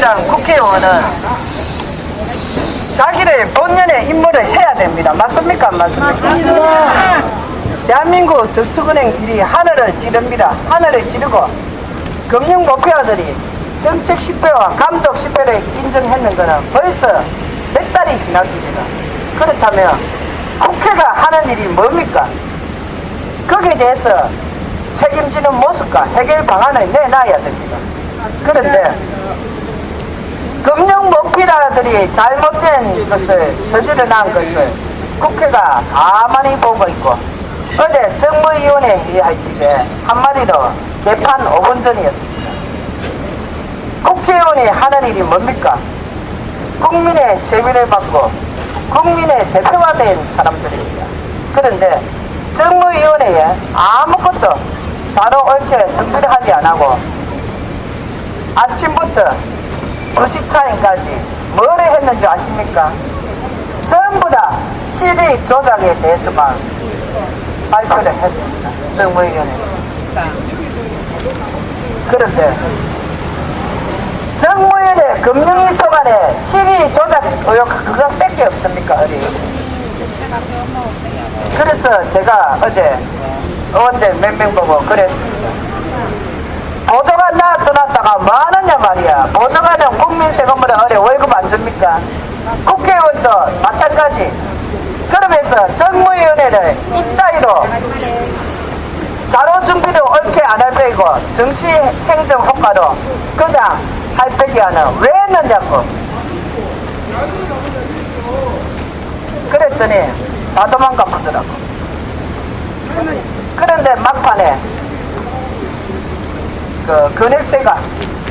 민주당 국회의원은 자기를 본연의 임무를 해야 됩니다. 맞습니까? 안 맞습니까? 대한민국 저축은행 일이 하늘을 찌릅니다. 하늘을 찌르고 금융목표들이 정책 실패와 감독 실패를 인정했는 것은 벌써 몇 달이 지났습니다. 그렇다면 국회가 하는 일이 뭡니까? 거기에 대해서 책임지는 모습과 해결 방안을 내놔야 됩니다. 그런데 금융목표라들이 잘못된 것을 저지르는 것을 국회가 가만히 보고 있고, 어제 정무위원회 회의할집에 한마디로 개판 5분 전이었습니다. 국회의원이 하는 일이 뭡니까? 국민의 세비를 받고 국민의 대표가 된 사람들입니다. 그런데 정무위원회에 아무것도 자료 옳게 준비를 하지 않고 아침부터 2시 타임까지 뭐를 했는지 아십니까? 전부 다 CD 조작에 대해서만 발표를 했습니다. 정무위원회에서. 그런데 정무위원회 금융위소관에 CD 조작 의혹 그것밖에 없습니까? 어디? 그래서 제가 어제 의원들 몇 명 보고 그랬습니다. 보조관 떠났다가 뭐 하느냐 말이야. 보조관은 국민 세금으로 어려 월급 안 줍니까? 국회의원도 마찬가지. 그러면서 정무위원회를 이따위로 자료 준비도 옳게 안 할 빼고 정시 행정 효과로 그냥 할 빼기야는 왜 했느냐고. 그랬더니 다 도망가 보더라고. 그런데 막판에 그 금액세가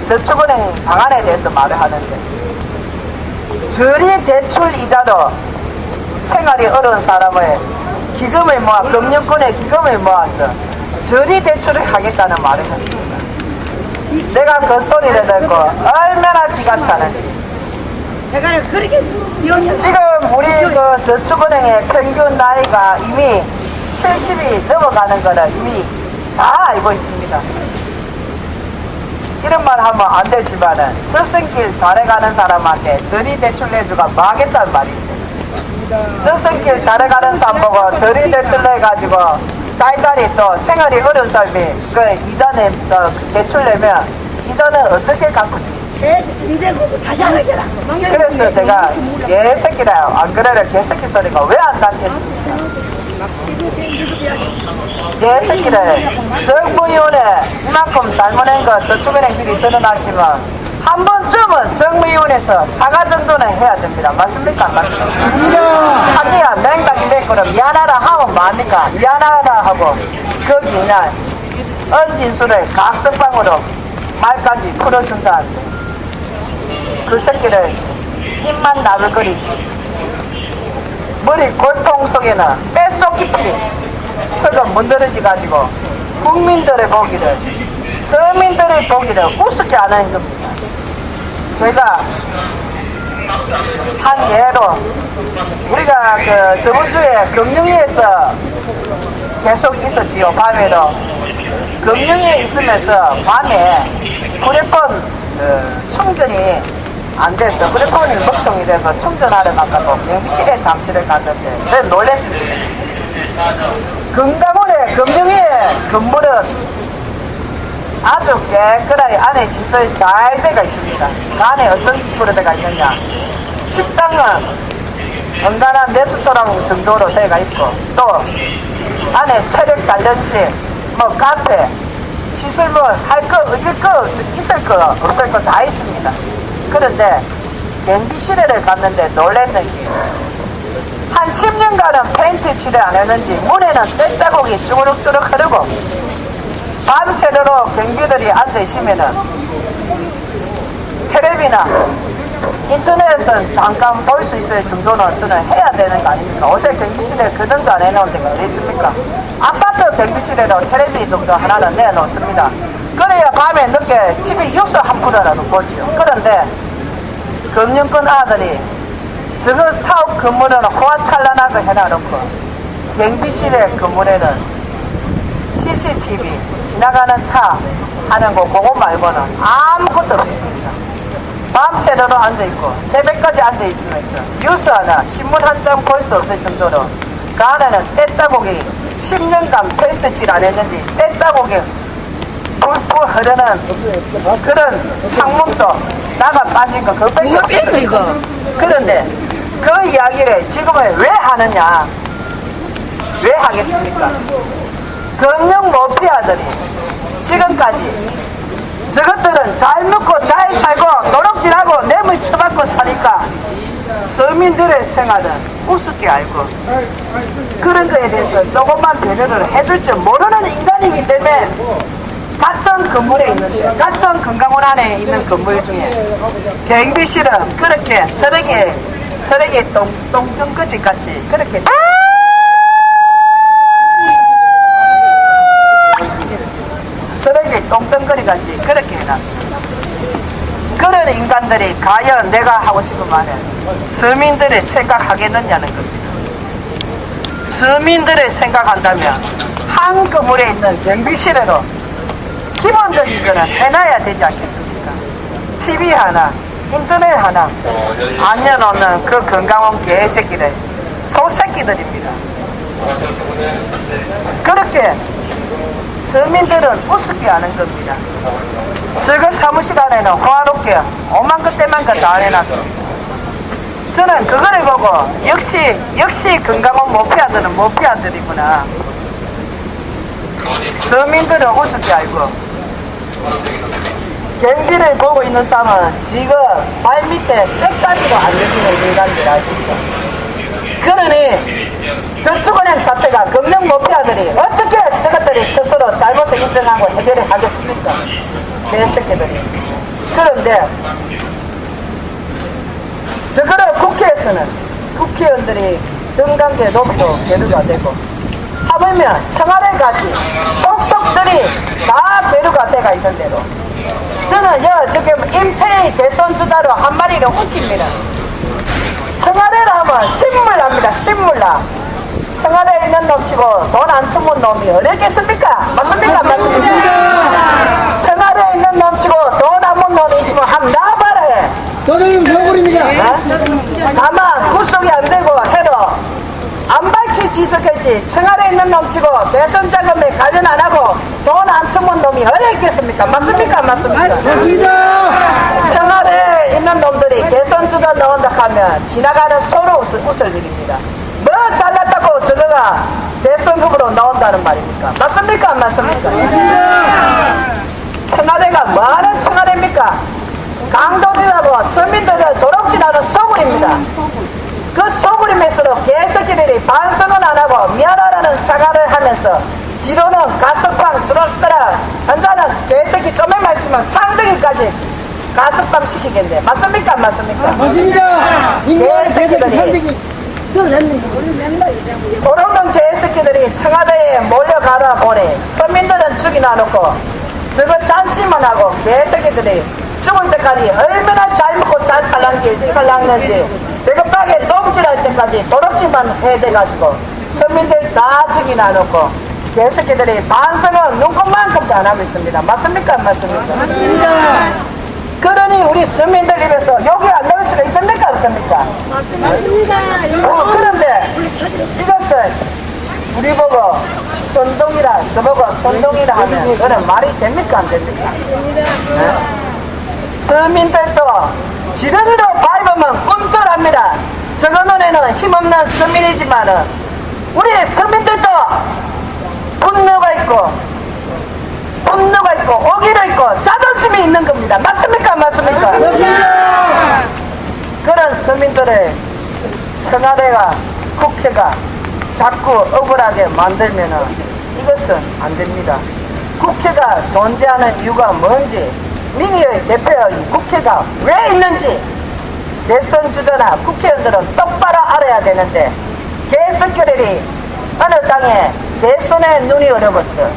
저축은행 방안에 대해서 말을 하는데, 저리 대출 이자로 생활이 어려운 사람을 기금을 모아, 금융권에 기금을 모아서 저리 대출을 하겠다는 말을 했습니다. 내가 그 소리를 듣고 얼마나 기가 차는지. 지금 우리 그 저축은행의 평균 나이가 이미 70이 넘어가는 거를 이미 다 알고 있습니다. 이런 말 하면 안 되지만은 저승길 달에 가는 사람한테 저리 대출 내주가 망했단 말입니다. 저승길 달에 가는 사람 보고 저리 대출 내가지고 딸딸이 또 생활이 어려운 사람이 그 이자는 대출 내면 이자는 어떻게 갚고 이제 다시 안 하게라. 그래서 제가 개새끼라 안 그래라 개새끼 소리가 왜 안 닿겠습니까? 개새끼를 정무위원회 이만큼 잘못한 거 저축은행 비리 드러나시면 한 번쯤은 정무위원회에서 사과 정도는 해야 됩니다. 맞습니까? 안 맞습니까? 아니야 맹당이 맹거로 미안하다 하면 뭐합니까? 미안하다 하고 그 그날 은진수를 각성방으로 말까지 풀어준다는데 그 새끼를 입만 나불거리지 머리 골통 속에는 뼛속 깊이 썩은 문드러지 가지고 국민들의 보기를 서민들의 보기를 우습게 안 하는 겁니다. 제가 한 예로 우리가 그 저번주에 금융위에서 계속 있었지요. 밤에도 금융위에 있으면서 밤에 휴대폰 충전이 안 됐어. 휴대폰이 먹통이 돼서 충전하러 나가고 경비실에 잠실을 갔는데 저는 놀랐습니다. 금감원의 금융위에 건물은 아주 깨끗하게 안에 시설이 잘 되어 있습니다. 그 안에 어떤 식으로 되어 있느냐, 식당은 건강한 레스토랑 정도로 되어 있고 또 안에 체력 단련실, 뭐 카페, 시설물 할 거 얻을 거 있을 거 없을 거 다 있습니다. 그런데 경비실에를 갔는데 놀랬는 게 한 10년간은 페인트 칠을 안 했는지 문에는 때자국이 쭈룩쭈룩 흐르고 밤새도록 경비들이 앉아있으면은 텔레비나 인터넷은 잠깐 볼 수 있을 정도는 저는 해야 되는 거 아닙니까? 옷에 경비실에 그 정도 안 해놓은 데가 어디 있습니까? 아파트 경비실에도 텔레비 정도 하나는 내놓습니다. 그래야 밤에 늦게 TV 뉴스 한 프로라도 보지요. 그런데 금융권 아들이 저거 사업 건물은 호화찬란하게 해놔놓고 경비실의 건물에는 CCTV 지나가는 차 하는 거 그거 말고는 아무것도 없습니다. 밤새도록 앉아있고 새벽까지 앉아있으면서 뉴스 하나 신문 한 장 볼 수 없을 정도로 그 안에는 떼자국이 10년간 페인트칠 안 했는지 떼자국이 뿔뿔 흐르는 그런 창문도 나가 빠진 거 그것밖에 없었어요. 그런데 그 이야기를 지금은 왜 하느냐, 왜 하겠습니까? 금융 마피아들이 지금까지 저것들은 잘 먹고 잘 살고 노력질하고 뇌물 쳐받고 사니까 서민들의 생활은 우습게 알고 그런 거에 대해서 조금만 배려를 해줄 줄 모르는 인간이기 때문에 같은 건물에 있는데 같은 건강원 안에 있는 건물 중에 경비실은 그렇게 쓰레기 똥덩거지 같이 그렇게 쓰레기 똥덩거리 같이 그렇게 해놨습니다. 그런 인간들이 과연 내가 하고 싶은 말은 서민들을 생각하겠느냐는 겁니다. 서민들을 생각한다면 한 건물에 있는 경비실에도 기본적인 거는 해놔야 되지 않겠습니까? TV 하나, 인터넷 하나 안 여놓는 그 건강원 개새끼들, 소새끼들입니다. 그렇게 서민들은 우습게 하는 겁니다. 저거 사무실 안에는 호화롭게 오만 그때만 다 해놨습니다. 저는 그거를 보고 역시 건강원 모피아들은 모피아들이구나. 서민들은 우습게 알고 경비를 보고 있는 사람은 지금 발밑에 때까지도 안 느끼는 인간들 아닙니까? 그러니 저축은행 사태가 금융 모피아들이 어떻게 저것들이 스스로 잘못을 인정하고 해결을 하겠습니까? 개새끼들이. 그런데 저거를 국회에서는 국회의원들이 정관계 높이도 계류가 되고 하물며 청와대까지 속속들이 다 계류가 돼가 있는 대로 저는 지금 임태희 대선 주자로 한 마리를 웃깁니다. 청와대를 하면 신물납니다. 신물나. 청와대에 있는 놈 치고 돈 안 쳐본 놈이 어렵겠습니까? 맞습니까? 맞습니까? 청와대에 있는 놈 치고 돈 안 본 놈이 있으면 한번 나와봐라 해. 도둑님 저버립니다. 다만 구속이 안 되고 해도 안 밝힐지 있었겠지. 청와대에 있는 놈 치고 대선 자금에 관련 안 하고 돈 안 쳐본 놈이 어렵겠습니까? 맞습니까? 맞습니까? 맞습니다. 청와대에 있는 놈들이 대선 주자 나온다 하면 지나가는 소로 웃을 일입니다. 뭐 잘났다고 저거가 대선 후보로 나온다는 말입니까? 맞습니까? 안 맞습니까? 청와대가 뭐하는 청와대입니까? 강도질하고 서민들을 도둑질하는 소굴입니다. 그 소굴임에서도 개새끼들이 반성은 안 하고 미안하다는 사과를 하면서 뒤로는 가스빵 뚜럭뚜럭 한자는 개새끼 좀만 있으면 상등이까지 가스빵 시키겠네. 맞습니까? 안 맞습니까? 맞습니다. 개새끼들이 도둑놈 개새끼들이 청와대에 몰려가다 보니 서민들은 죽이나 놓고 저거 잔치만 하고 개새끼들이 죽을 때까지 얼마나 잘 먹고 잘 살랐는지 배고파게 똥질할 때까지 도둑질만 해대가지고 서민들 다 죽이나 놓고 개새끼들이 반성은 눈곱만큼도 안 하고 있습니다. 맞습니까? 안 맞습니까? 맞습니다. 그러니 우리 서민들 입에서 욕이 안 나올 수가 있습니까? 없습니까? 맞습니다. 그런데 이것을 우리 보고 선동이라 저보고 선동이라 하면 그건 말이 됩니까? 안 됩니까? 네? 서민들도 지렁이로 밟으면 꿈틀합니다. 저거 눈에는 힘없는 서민이지만은 우리 서민들도 분노가 있고 오기도 있고 자존심이 있는 겁니다. 맞습니까? 안 맞습니까? 맞습니다. 그런 서민들의 청와대가 국회가 자꾸 억울하게 만들면은 이것은 안 됩니다. 국회가 존재하는 이유가 뭔지 민의의 대표의 국회가 왜 있는지 대선 주자나 국회의원들은 똑바로 알아야 되는데 개새끼들이 어느 땅에 대선에 눈이 어려웠어.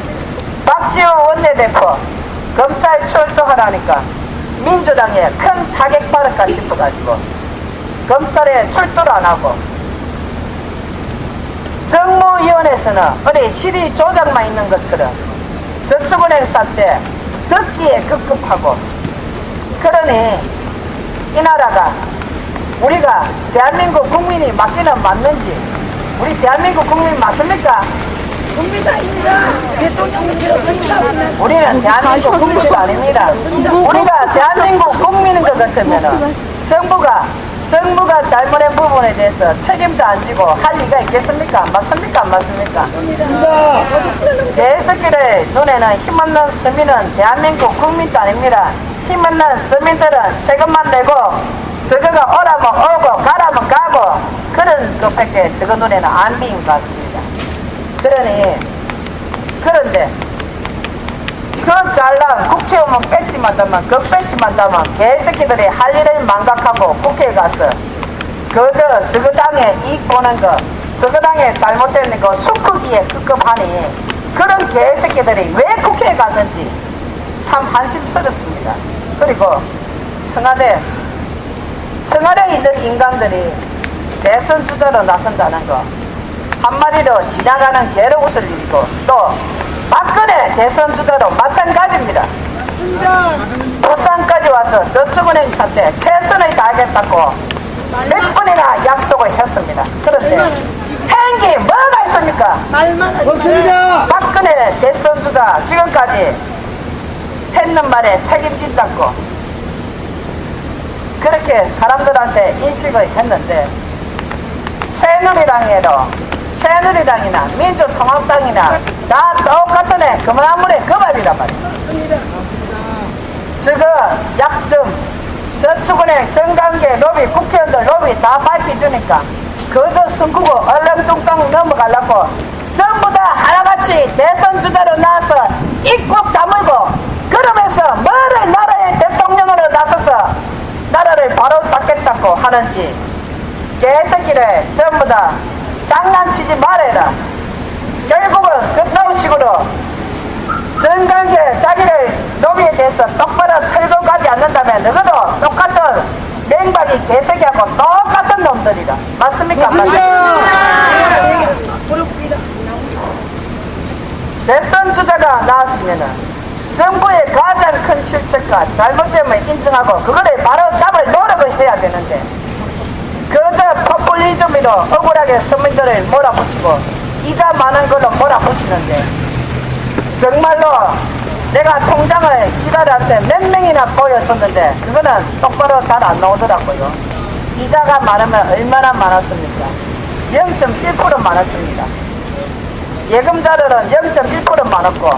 박지원 원내대표 검찰 출두하라니까 민주당에 큰 타격 받을까 싶어가지고 검찰에 출두를 안 하고 정무위원회에서는 어디 실의 조작만 있는 것처럼 저축은행 살 때 듣기에 급급하고 그러니 이 나라가 우리가 대한민국 국민이 맞기는 맞는지, 우리 대한민국 국민 맞습니까? 우리는 대한민국 국민이 아닙니다. 우리가 대한민국 국민인 것 같으면 정부가 잘못한 부분에 대해서 책임도 안 지고 할 리가 있겠습니까? 맞습니까? 안 맞습니까? 개새끼들 눈에는 힘없는 서민은 대한민국 국민도 아닙니다. 힘없는 서민들은 세금만 내고 저거가 오라면 오고 가라면 가고 그런 것밖에 저거 눈에는 안 비인 것 같습니다. 그런데 그 잘난 국회의원 뺏지만 다면 그 뺏지만 다면 개새끼들이 할 일을 망각하고 국회에 가서 그저 저거 당에 이익 보는 거 저거 당에 잘못된 거 숙크기에 급급하니 그런 개새끼들이 왜 국회에 갔는지 참 한심스럽습니다. 그리고 청와대에 있는 인간들이 대선 주자로 나선다는 거 한마디로 지나가는 개로 웃을 일이고 또 박근혜 대선 주자로 마찬가지입니다. 부산까지 와서 저축은행 사태 최선을 다하겠다고 몇 번이나 약속을 했습니다. 그런데 한 게 뭐가 있습니까? 없습니다. 박근혜 대선 주자 지금까지 했는 말에 책임진다고 그렇게 사람들한테 인식을 했는데 새누리당이나 민주통합당이나 다 똑같은 애 그만한물에 그말이란 말이야. 저거 약점 저축은행 정관계 로비 국회의원들 로비 다 밝혀주니까 그저 숨기고 얼렁뚱땅 넘어가려고 전부 다 하나같이 대선 주자로 나와서 입국 다물고 그러면서 뭐를 나라의 대통령으로 나서서 나라를 바로 잡겠다고 하는지 개새끼를 전부 다 장난치지 말아라. 결국은 그런 식으로 정관계 자기를 노비에 대해서 똑바로 털고 가지 않는다면 너희도 똑같은 맹박이 개새끼하고 똑같은 놈들이다. 맞습니까? 안 맞습니까? 대선 주자가 나왔으면은 정부의 가장 큰 실책과 잘못됨을 인정하고 그거를 바로 잡을 노력을 해야 되는데 그저 포퓰리즘으로 억울하게 서민들을 몰아붙이고 이자 많은 걸로 몰아붙이는데 정말로 내가 통장을 기자들한테 몇 명이나 보여줬는데 그거는 똑바로 잘 안 나오더라고요. 이자가 많으면 얼마나 많았습니까? 0.1% 많았습니다. 예금자들은 0.1% 많았고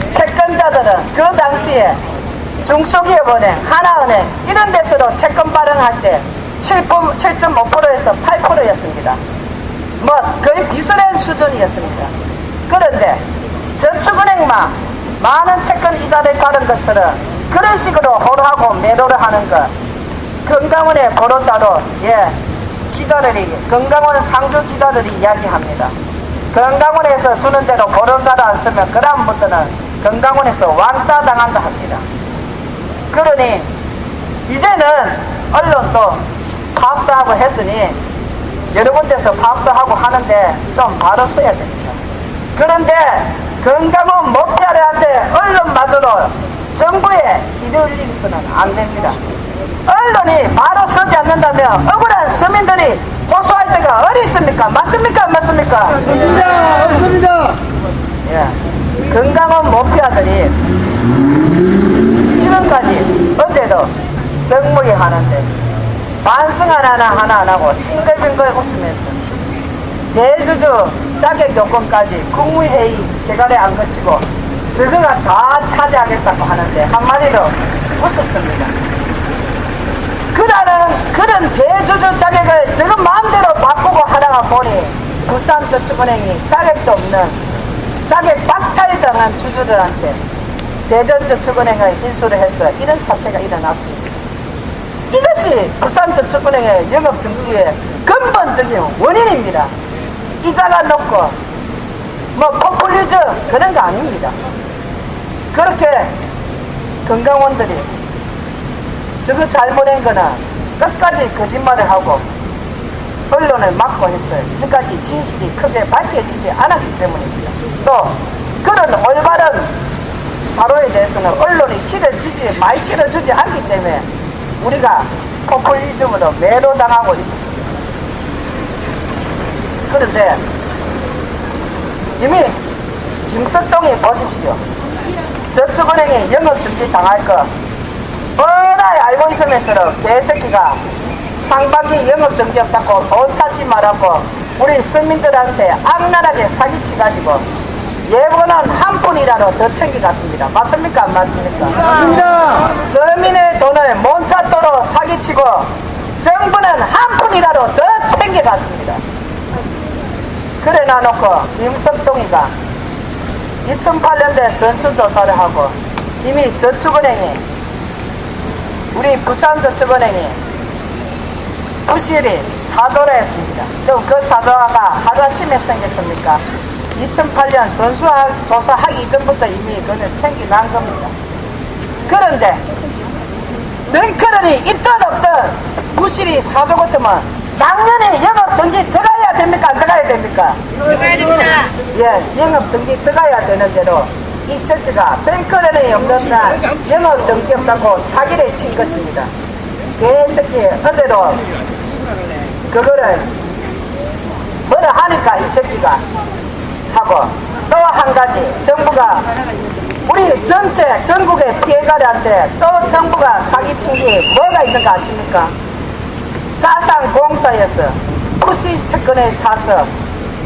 채권자들은 그 당시에 중소기업은행, 하나은행 이런 데서도 채권 발행할 때 7.5%에서 8%였습니다. 뭐 거의 비슷한 수준이었습니다. 그런데 저축은행만 많은 채권 이자를 받은 것처럼 그런 식으로 호로하고 매도를 하는 것 건강원의 보도자료 기자들이 건강원 상주 기자들이 이야기합니다. 건강원에서 주는 대로 보도자료 안 쓰면 그 다음부터는 건강원에서 왕따 당한다 합니다. 그러니 이제는 언론도 파악도 하고 했으니 여러 군데서 파악도 하고 하는데 좀 바로 써야 됩니다. 그런데 건강원 목표한테 언론마저도 정부에 이르리서는 안 됩니다. 언론이 바로 쓰지 않는다면 억울한 서민들이 호소할 때가 어디 있습니까? 맞습니까? 안 맞습니까? 없습니다. 없습니다. 건강원 목표들이 지금까지 어제도 정무위 하는데 반성 하나 안 하고 싱글벙글 웃으면서 대주주 자격요건까지 국무회의 재갈에 안 거치고 저거가 다 차지하겠다고 하는데 한마디로 우습습니다. 그런 대주주 자격을 지금 마음대로 바꾸고 하다가 보니 부산저축은행이 자격도 없는 자격 박탈당한 주주들한테 대전저축은행을 인수를 해서 이런 사태가 일어났습니다. 이것이 부산저축은행의 영업정지의 근본적인 원인입니다. 이자가 높고 뭐 포퓰리즘 그런 거 아닙니다. 그렇게 건강원들이 저거 잘못한 거는 끝까지 거짓말을 하고 언론을 막고 했어요. 이제까지 진실이 크게 밝혀지지 않았기 때문입니다. 또 그런 올바른 자료에 대해서는 언론이 많이 실어주지 않기 때문에 우리가 포퓰리즘으로 매도당하고 있었습니다. 그런데 이미 김석동이 보십시오. 저축은행에 영업정지 당할 거 뻔하게 알고 있으면서 개새끼가 상반기 영업정지 없다고 돈 찾지 말라고 우리 서민들한테 악랄하게 사기치가지고 예보는 한 푼이라도 더 챙겨갔습니다. 맞습니까? 안 맞습니까? 맞습니다. 서민의 돈을 못 찾도록 사기치고 정부는 한 푼이라도 더 챙겨갔습니다. 그래 놔놓고 김석동이가 2008년도에 전수조사를 하고 이미 저축은행이 우리 부산저축은행이 부실이 사조를 했습니다. 또 그 사조가 하루아침에 생겼습니까? 2008년 전수조사하기 이전부터 이미 그는 생겨난 겁니다. 그런데 뱅크런이 있든 없든 부실이 사조 같으면 당연히 영업정지 들어가야 됩니까? 안 들어가야 됩니까? 들어가야 됩니다. 예, 영업정지 들어가야 되는 대로 이 새끼가 뱅크런이 없는 날 영업정지 없다고 사기를 친 것입니다. 개새끼 어제로 그거를 뭐라 하니까 이 새끼가 하고 또 한 가지 정부가 우리 전체 전국의 피해자들한테 또 정부가 사기친 게 뭐가 있는가 아십니까? 자산공사에서 부실 채권을 사서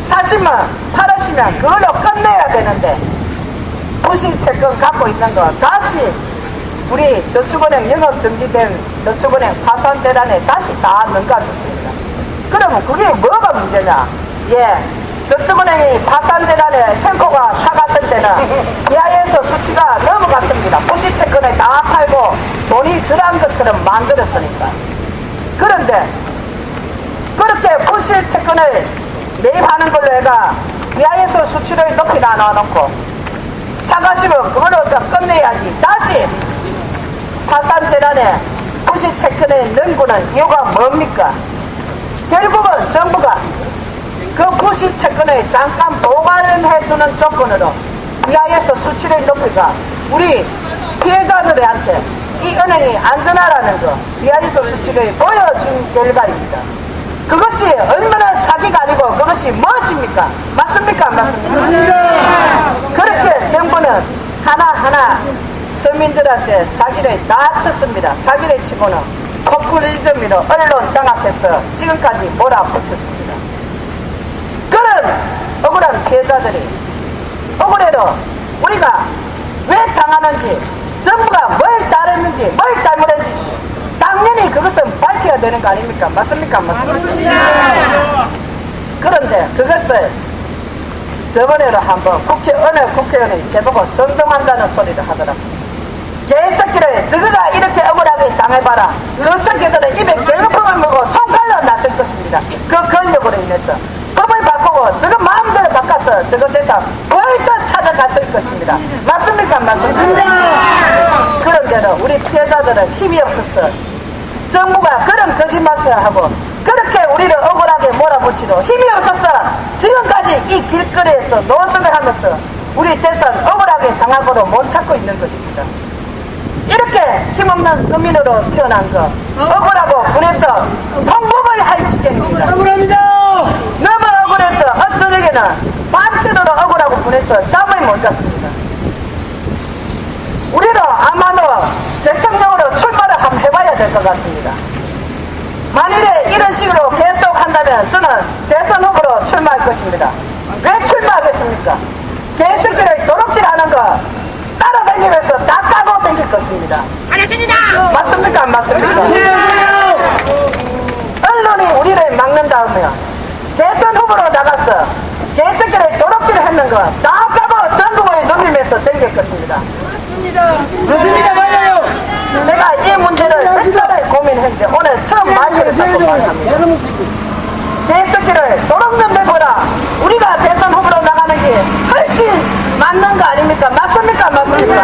사시면 팔으시면 그걸로 끝내야 되는데 부실 채권 갖고 있는 거 다시 우리 저축은행 영업정지된 저축은행 파산재단에 다시 다 넘겨줬습니다. 그러면 그게 뭐가 문제냐? 예, 저축은행이 파산재단에 탱커가 사갔을 때는 이하에서 수치가 넘어갔습니다. 부실 채권을 다 팔고 돈이 들어간 것처럼 만들었으니까. 그런데 그렇게 부실 채권을 매입하는 걸로 해가 이하에서 수치를 높이 나눠놓고 사가시면 그걸로서 끝내야지. 다시 파산재단에 부실 채권을 넣는 이유가 뭡니까? 결국은 정부가 그 부실 채권을 잠깐 보관해주는 조건으로 이하에서 수치를 높이가 우리 피해자들한테 이 은행이 안전하라는 거 이하에서 수치를 보여준 결과입니다. 그것이 얼마나 사기가 아니고 그것이 무엇입니까? 맞습니까? 안 맞습니까? 그렇게 정부는 하나하나 서민들한테 사기를 다 쳤습니다. 사기를 치고는 포퓰리즘으로 언론 장악해서 지금까지 몰아붙였습니다. 그런 억울한 피해자들이 억울해도 우리가 왜 당하는지 정부가 뭘 잘했는지 뭘 잘못했는지 당연히 그것은 밝혀야 되는 거 아닙니까? 맞습니까? 맞습니까? 그런데 그것을 저번에도 한번 어느 국회의원이 제보고 선동한다는 소리를 하더라고요. 개새끼를 저거가 이렇게 억울하게 당해봐라. 그 새끼들은 입에 개거품을 먹고 총칼로 났을 것입니다. 그 권력으로 인해서 법을 바꾸고 저거 마음대로 바꿔서 저거 재산 벌써 찾아갔을 것입니다. 맞습니까? 맞습니까? 그런데도 우리 피해자들은 힘이 없었어. 정부가 그런 거짓말을 하고 그렇게 우리를 억울하게 몰아붙이도 힘이 없었어. 지금까지 이 길거리에서 노숙을 하면서 우리 재산 억울하게 당하고도 못 찾고 있는 것입니다. 이렇게 힘없는 서민으로 태어난 거 억울하고 분해서 통곡을 할 지경입니다. 억울합니다. 너무 억울해서 어쩌게는 밤새도록 억울하고 분해서 잠을 못 잤습니다. 우리도 아마도 대통령으로 출마를 한번 해봐야 될 것 같습니다. 만일에 이런 식으로 계속 한다면 저는 대선 후보로 출마할 것입니다. 왜 출마하겠습니까? 개새끼를 도둑질하는 거 따라다니면서 다 까고 다닐 것입니다. 알았습니다. 맞습니까? 안 맞습니까? 언론이 우리를 막는다면 대선 후보로 나가서 개새끼를 도둑질을 했는 거 다 까고 전국을 누비면서 다닐 것입니다. 맞습니다. 맞아요. 제가 이 문제를 몇 달을 고민했는데 오늘 처음 마이크를 잡고 말합니다. 개새끼를 도둑놈 내보라. 우리가 대선 후보로 나가는 게 훨씬 맞는 거 아닙니까? 맞습니까? 맞습니까?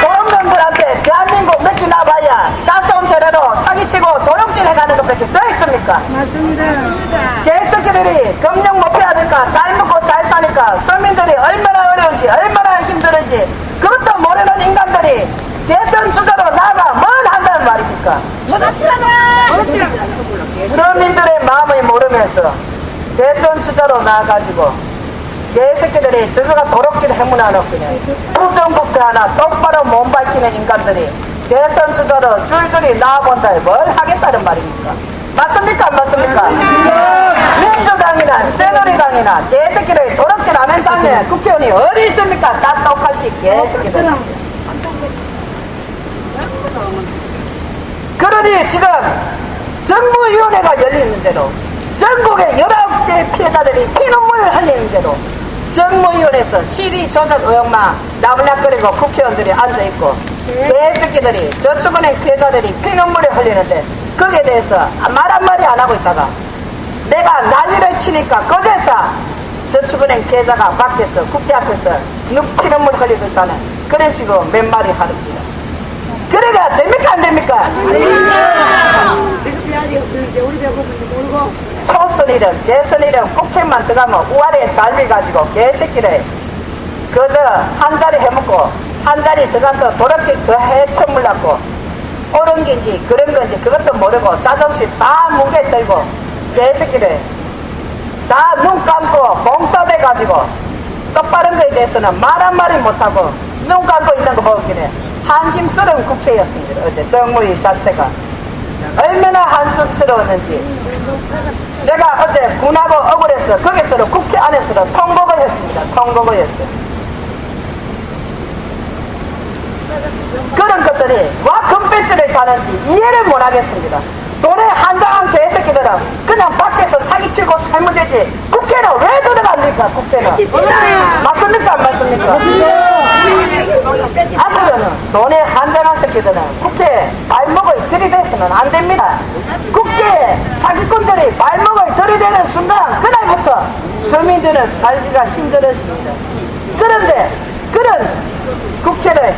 도둑놈들한테 대한민국 몇 주 나봐야 자선 대례로 사기치고 도둑질 해가는 것밖에 더 있습니까? 맞습니다. 개새끼들이 금융 못해야 되니까 잘 먹고 잘 사니까 서민들이 얼마나 어려운지 얼마나 힘들은지 그것도 모르는 인간들이 대선 주자로 나가 뭘 한다는 말입니다. 아닙니까? 서민들의 마음을 모르면서 대선 주자로 나와가지고 개새끼들이 저거가 도둑질 해문하는 그냥 부정부패 하나 똑바로 못 밝히는 인간들이 대선 주자로 줄줄이 나와본다 뭘 하겠다는 말입니까? 맞습니까? 안 맞습니까? 민주당이나 새누리당이나 개새끼를 도둑질 안 한 당에 국회의원이 어디 있습니까? 다 똑같이 개새끼들. 그러니 지금 정부위원회가 열리는 대로 전국의 19개 피해자들이 피눈물 흘리는 대로 정무위원회에서 시리 조작 의혹만 나불락거리고 국회의원들이 앉아있고 개새끼들이 저축은행 피해자들이 피눈물을 흘리는데 거기에 대해서 말 한마디 안 하고 있다가 내가 난리를 치니까 거제서 저축은행 피해자가 밖에서 국회 앞에서 피눈물 흘리고 있다는 그런 식으로 몇 마디 하릅니다. 그래가 됩니까 안 됩니까? 초선이든 재선이든 국회만 들어가면 우아래 잘미 가지고 개새끼를 그저 한 자리 해먹고 한 자리 들어가서 도둑질 더 해쳐물라고 옳은 건지 그런 건지 그것도 모르고 자존심 다 무게 들고 개새끼를 다 눈 감고 봉사돼 가지고 똑바른 거에 대해서는 말 한마디 못하고 눈 감고 있는 거 보기에 한심스러운 국회였습니다. 어제 정무위 자체가 얼마나 한심스러웠는지 내가 어제 군하고 억울해서 거기서도 국회 안에서도 통곡을 했습니다. 통곡을 했어요. 그런 것들이 와 금배지를 가는지 이해를 못하겠습니다. 돈에 한장한 개새끼들은 그냥 밖에서 사기치고 살면 되지 국회는 왜 들어갑니까? 국회는 맞습니까? 안 맞습니까? 앞으로는 돈에 한장한 새끼들은 국회 발목을 들이대서는 안 됩니다. 국회 사기꾼들이 발목을 들이대는 순간 그날부터 서민들은 살기가 힘들어집니다. 그런데 그런 국회를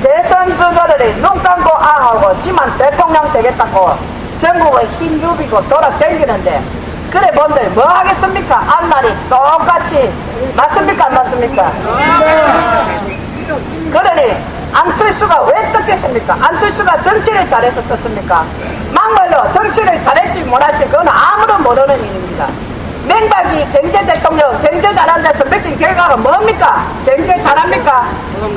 대선 주자들이 눈 감고 아하고 지만 대통령 되겠다고 전국의 흰 유비고 돌아다니는데 그래 뭔들 뭐 하겠습니까? 앞날이 똑같이 맞습니까? 안 맞습니까? 그러니 안철수가 왜 떴겠습니까? 안철수가 정치를 잘해서 떴습니까? 막말로 정치를 잘했지 못할지 그건 아무도 모르는 일입니다. 맹박이 경제 대통령 경제 잘한다서 맡긴 결과가 뭡니까? 경제 잘합니까?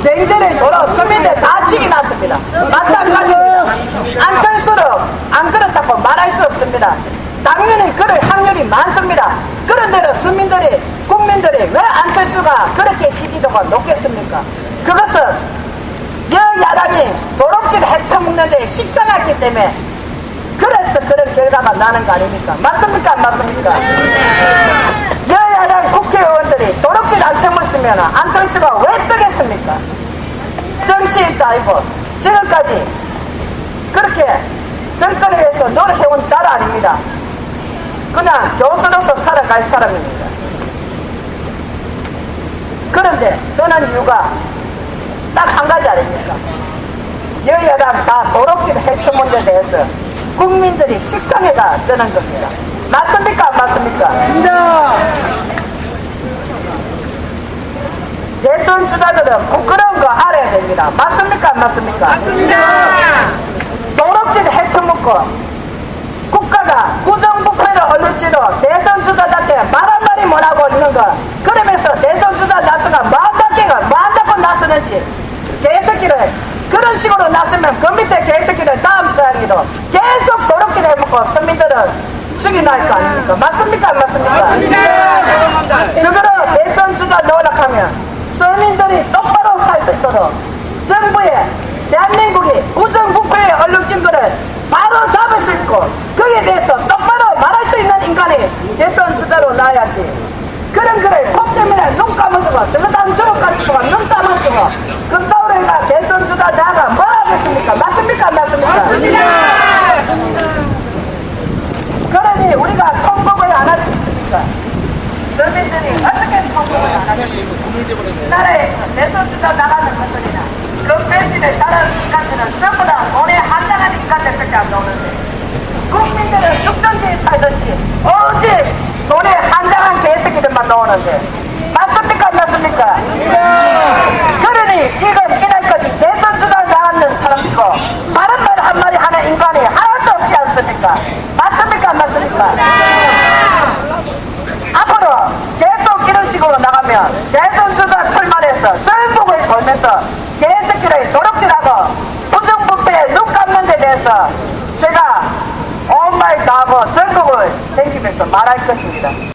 경제를 돌아 서민들 다 치기 났습니다. 마찬가지입니다. 안철수는 안 그렇다고 말할 수 없습니다. 당연히 그럴 확률이 많습니다. 그런데도 서민들이 국민들이 왜 안철수가 그렇게 지지도가 높겠습니까? 그것은 여야당이 도둑질 해쳐먹는데 식상했기 때문에 그래서 그런 결과가 나는 거 아닙니까? 맞습니까? 안 맞습니까? 여야당 국회의원들이 도둑질 안 쳐먹으면 안철수가 왜 뜨겠습니까? 정치인도 아니고 지금까지 그렇게 정권을 위해서 노력해온 잘 아닙니다. 그냥 교수로서 살아갈 사람입니다. 그런데 떠난 이유가 딱 한 가지 아닙니까? 여야당 다 도둑질 해쳐먹는 데 대해서 국민들이 식상해가 뜨는 겁니다. 맞습니까? 안 맞습니까? 맞습니다. 대선 주자들은 부끄러운 거 알아야 됩니다. 맞습니까? 안 맞습니까? 맞습니다. 도둑질 해쳐먹고 국가가 부정부패를 얼룩지로 대선 주자답게 말 한마디 못하고 있는 거 그러면서 대선 주자 나서가 뭐한다고 나서는지 개새끼를 그런 식으로 나서면 그 밑에 개새끼를 다음 단위로 계속 도둑질 해먹고 서민들은 죽이 날 거 아닙니까? 맞습니까? 안 맞습니까? 맞습니다. 저거로 대선 주자 노력하면 서민들이 똑바로 살 수 있도록 정부에 대한민국이 부정부패에 얼룩진 거를 바로 잡을 수 있고 거기에 대해서 똑바로 말할 수 있는 인간이 대선 주자로 나야지. 그런 거를 법 때문에 눈 감아주고 저거 다 저거 싶어가 눈 감아주고 그따위가 대선 주자 나가 뭐 하겠습니까? 맞습니까? 안 맞습니까? 맞습니다. 그러니 우리가 통곡을 안 할 수 있습니까? 서민들이 어떻게 통곡을 안 하겠습니까? 나라에서 대선 주자 나가는 것들이나 그 벨트를 따르는 인간들은 전부 다 돈에 한장한 인간들밖에 안 나오는데 국민들은 죽든지 살든지 오직 돈에 한장한 개새끼들만 나오는데 맞습니까? 안 맞습니까? 그러니 지금 이날까지 대선 주자 나가는 사람이고 바른 말 한마디 하는 인간 아닙니까? 맞습니까? 안 맞습니까? 앞으로 계속 이런 식으로 나가면 대선주자 출마해서 전국을 돌면서 개새끼를 도둑질하고 부정부패에 눈 감는 데 대해서 제가 온 말 다 하고 전국을 다니면서 말할 것입니다.